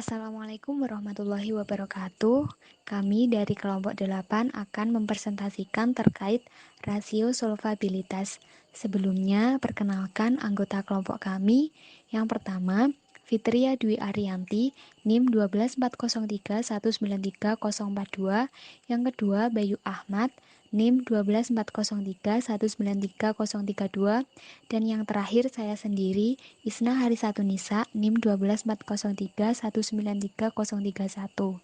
Assalamualaikum warahmatullahi wabarakatuh. Kami dari kelompok 8 akan mempresentasikan terkait rasio solvabilitas. Sebelumnya, perkenalkan anggota kelompok kami. Yang pertama, Fitria Dwi Ariyanti, NIM 12403193042. Yang kedua, Bayu Ahmad, NIM 12403193032. Dan yang terakhir saya sendiri, Isna Harisatunisa, NIM 12403193031.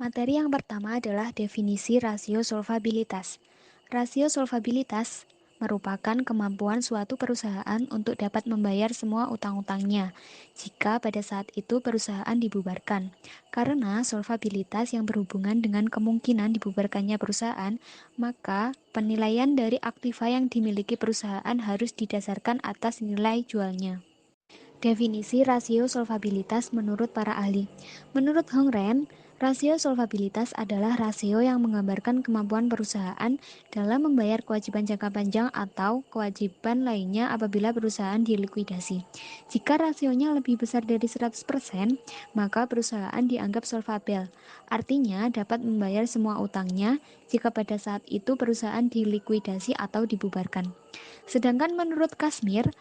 Materi yang pertama adalah definisi rasio solvabilitas. Rasio solvabilitas merupakan kemampuan suatu perusahaan untuk dapat membayar semua utang-utangnya jika pada saat itu perusahaan dibubarkan. Karena solvabilitas yang berhubungan dengan kemungkinan dibubarkannya perusahaan, maka penilaian dari aktiva yang dimiliki perusahaan harus didasarkan atas nilai jualnya. Definisi rasio solvabilitas menurut para ahli. Menurut Hong Ren, rasio solvabilitas adalah rasio yang menggambarkan kemampuan perusahaan dalam membayar kewajiban jangka panjang atau kewajiban lainnya apabila perusahaan dilikuidasi. Jika rasionya lebih besar dari 100%, maka perusahaan dianggap solvabel. Artinya dapat membayar semua utangnya jika pada saat itu perusahaan dilikuidasi atau dibubarkan. Sedangkan menurut Kasmir,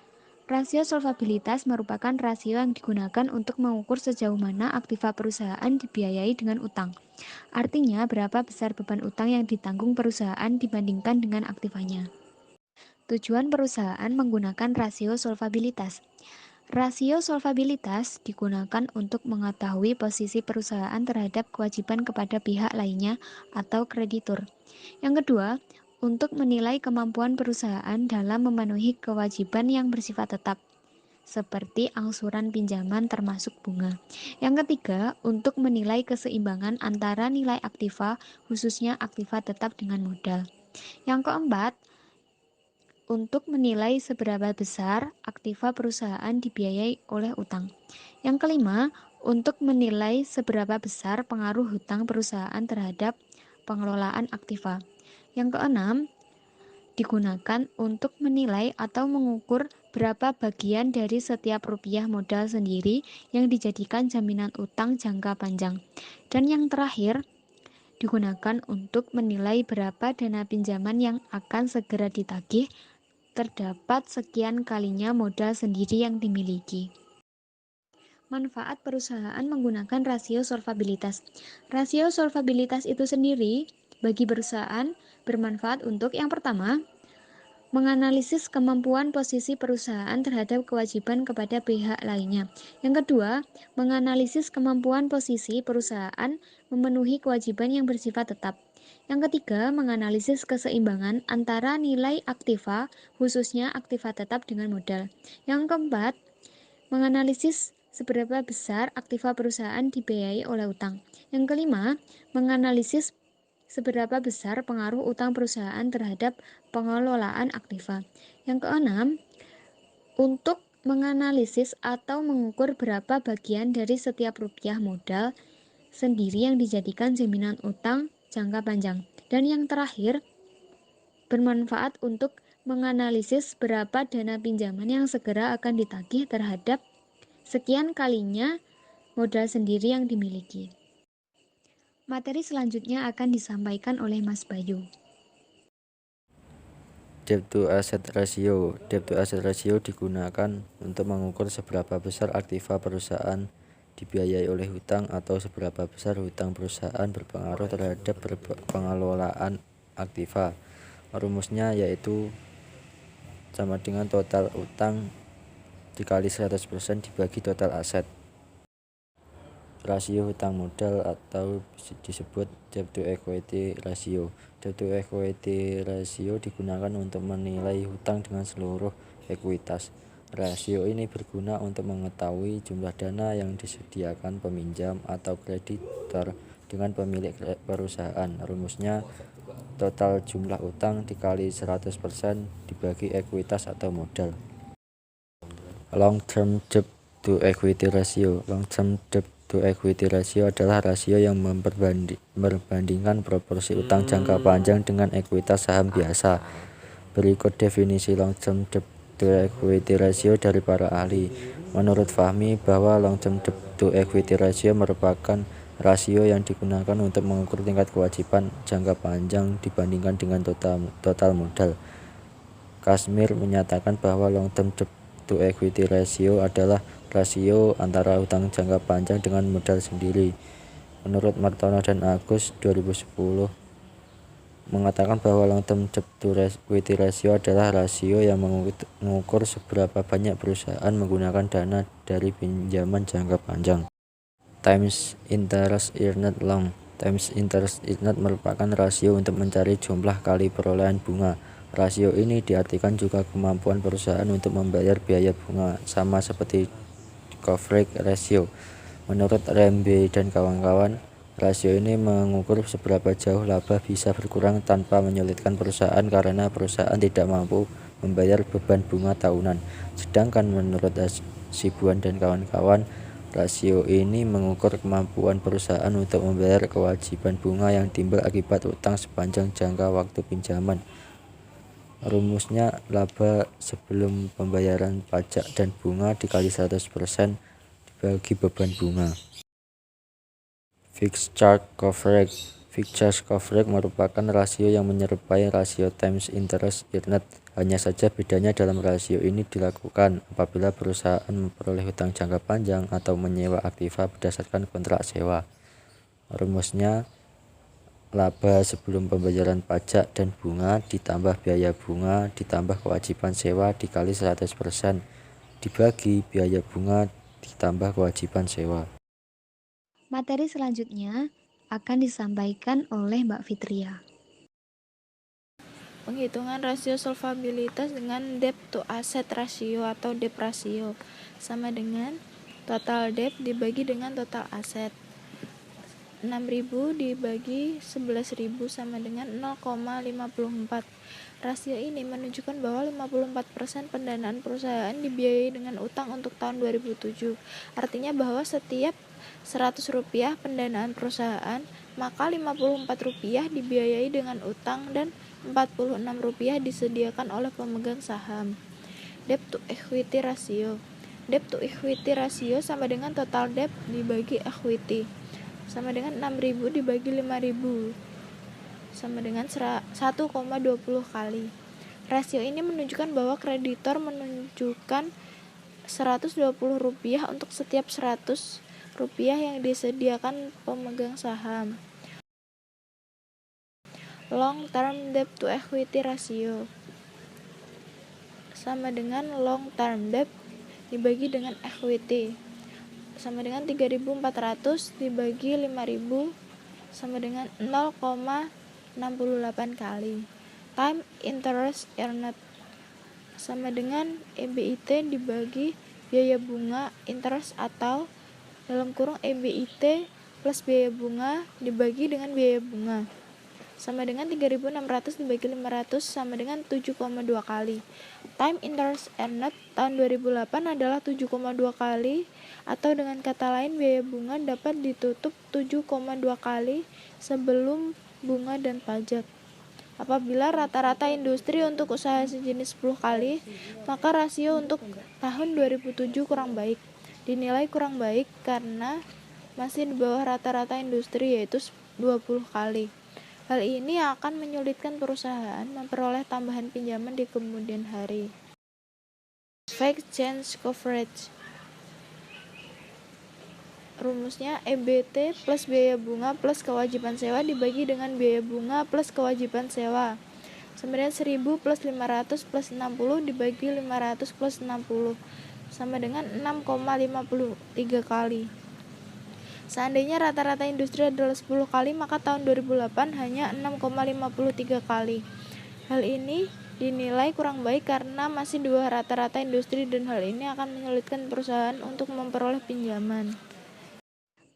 rasio solvabilitas merupakan rasio yang digunakan untuk mengukur sejauh mana aktiva perusahaan dibiayai dengan utang. Artinya, berapa besar beban utang yang ditanggung perusahaan dibandingkan dengan aktivanya. Tujuan perusahaan menggunakan rasio solvabilitas. Rasio solvabilitas digunakan untuk mengetahui posisi perusahaan terhadap kewajiban kepada pihak lainnya atau kreditur. Yang kedua, untuk menilai kemampuan perusahaan dalam memenuhi kewajiban yang bersifat tetap, seperti angsuran pinjaman termasuk bunga. Yang ketiga, untuk menilai keseimbangan antara nilai aktiva, khususnya aktiva tetap dengan modal. Yang keempat, untuk menilai seberapa besar aktiva perusahaan dibiayai oleh utang. Yang kelima, untuk menilai seberapa besar pengaruh hutang perusahaan terhadap pengelolaan aktiva. Yang keenam, digunakan untuk menilai atau mengukur berapa bagian dari setiap rupiah modal sendiri yang dijadikan jaminan utang jangka panjang. Dan yang terakhir, digunakan untuk menilai berapa dana pinjaman yang akan segera ditagih terdapat sekian kalinya modal sendiri yang dimiliki. Manfaat perusahaan menggunakan rasio solvabilitas. Rasio solvabilitas itu sendiri bagi perusahaan bermanfaat untuk yang pertama, menganalisis kemampuan posisi perusahaan terhadap kewajiban kepada pihak lainnya. Yang kedua, menganalisis kemampuan posisi perusahaan memenuhi kewajiban yang bersifat tetap. Yang ketiga, menganalisis keseimbangan antara nilai aktiva, khususnya aktiva tetap dengan modal. Yang keempat, menganalisis seberapa besar aktiva perusahaan dibiayai oleh utang. Yang kelima, menganalisis seberapa besar pengaruh utang perusahaan terhadap pengelolaan aktiva. Yang keenam, untuk menganalisis atau mengukur berapa bagian dari setiap rupiah modal sendiri yang dijadikan jaminan utang jangka panjang. Dan yang terakhir, bermanfaat untuk menganalisis berapa dana pinjaman yang segera akan ditagih terhadap sekian kalinya modal sendiri yang dimiliki. Materi selanjutnya akan disampaikan oleh Mas Bayu. Debt to asset ratio. Debt to asset ratio digunakan untuk mengukur seberapa besar aktiva perusahaan dibiayai oleh hutang atau seberapa besar hutang perusahaan berpengaruh terhadap pengelolaan aktiva. Rumusnya yaitu sama dengan total utang dikali 100% dibagi total aset. Rasio hutang modal atau disebut debt to equity ratio. Debt to equity ratio digunakan untuk menilai hutang dengan seluruh ekuitas. Rasio ini berguna untuk mengetahui jumlah dana yang disediakan peminjam atau kreditor dengan pemilik perusahaan. Rumusnya total jumlah utang dikali 100% dibagi ekuitas atau modal. Long term debt to equity ratio. Long term debt to equity ratio adalah rasio yang memperbandingkan proporsi utang jangka panjang dengan ekuitas saham biasa. Berikut definisi long term debt to equity ratio dari para ahli. Menurut Fahmi, bahwa long term debt to equity ratio merupakan rasio yang digunakan untuk mengukur tingkat kewajiban jangka panjang dibandingkan dengan total modal. Kashmir menyatakan bahwa long term debt to equity ratio adalah rasio antara utang jangka panjang dengan modal sendiri. Menurut Martono dan Agus 2010 mengatakan bahwa long term debt to equity ratio adalah rasio yang mengukur seberapa banyak perusahaan menggunakan dana dari pinjaman jangka panjang. Times interest earned long. Times interest earned merupakan rasio untuk mencari jumlah kali perolehan bunga. Rasio ini diartikan juga kemampuan perusahaan untuk membayar biaya bunga, sama seperti coverage ratio. Menurut Rembe dan kawan-kawan, rasio ini mengukur seberapa jauh laba bisa berkurang tanpa menyulitkan perusahaan karena perusahaan tidak mampu membayar beban bunga tahunan. Sedangkan menurut Sibuan dan kawan-kawan, rasio ini mengukur kemampuan perusahaan untuk membayar kewajiban bunga yang timbul akibat utang sepanjang jangka waktu pinjaman. Rumusnya laba sebelum pembayaran pajak dan bunga dikali 100% dibagi beban bunga. Fixed charge coverage. Fixed charge coverage merupakan rasio yang menyerupai rasio times interest earned. Hanya saja bedanya dalam rasio ini dilakukan apabila perusahaan memperoleh hutang jangka panjang atau menyewa aktiva berdasarkan kontrak sewa. Rumusnya laba sebelum pembayaran pajak dan bunga ditambah biaya bunga ditambah kewajiban sewa dikali 100% dibagi biaya bunga ditambah kewajiban sewa. Materi selanjutnya akan disampaikan oleh Mbak Fitria. Penghitungan rasio solvabilitas dengan debt to asset ratio atau debt ratio sama dengan total debt dibagi dengan total aset. 6.000 dibagi 11.000 sama dengan 0,54. Rasio ini menunjukkan bahwa 54% pendanaan perusahaan dibiayai dengan utang untuk tahun 2007. Artinya bahwa setiap Rp100 pendanaan perusahaan, maka Rp54 dibiayai dengan utang dan Rp46 disediakan oleh pemegang saham. Debt to equity ratio. Debt to equity ratio sama dengan total debt dibagi equity sama dengan 6.000 dibagi 5.000 sama dengan 1,20 kali. Rasio ini menunjukkan bahwa kreditor menunjukkan Rp120 untuk setiap Rp100 yang disediakan pemegang saham. Long term debt to equity ratio sama dengan long term debt dibagi dengan equity sama dengan 3.400 dibagi 5.000 sama dengan 0,68 kali. Time interest earned sama dengan EBIT dibagi biaya bunga interest atau dalam kurung EBIT plus biaya bunga dibagi dengan biaya bunga sama dengan 3.600 dibagi 500 sama dengan 7,2 kali. Time interest earned tahun 2008 adalah 7,2 kali, atau dengan kata lain biaya bunga dapat ditutup 7,2 kali sebelum bunga dan pajak. Apabila rata-rata industri untuk usaha sejenis 10 kali, maka rasio untuk tahun 2007 kurang baik. Dinilai kurang baik karena masih di bawah rata-rata industri yaitu 20 kali. Hal ini akan menyulitkan perusahaan memperoleh tambahan pinjaman di kemudian hari. Fixed charge coverage. Rumusnya EBT plus biaya bunga plus kewajiban sewa dibagi dengan biaya bunga plus kewajiban sewa. Sama dengan 1.000 plus 500 plus 60 dibagi 500 plus 60 sama dengan 6,53 kali. Seandainya rata-rata industri adalah 10 kali, maka tahun 2008 hanya 6,53 kali. Hal ini dinilai kurang baik karena masih di bawah rata-rata industri dan hal ini akan menyulitkan perusahaan untuk memperoleh pinjaman.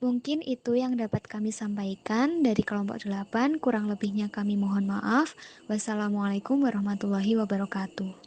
Mungkin itu yang dapat kami sampaikan dari kelompok 8, kurang lebihnya kami mohon maaf. Wassalamualaikum warahmatullahi wabarakatuh.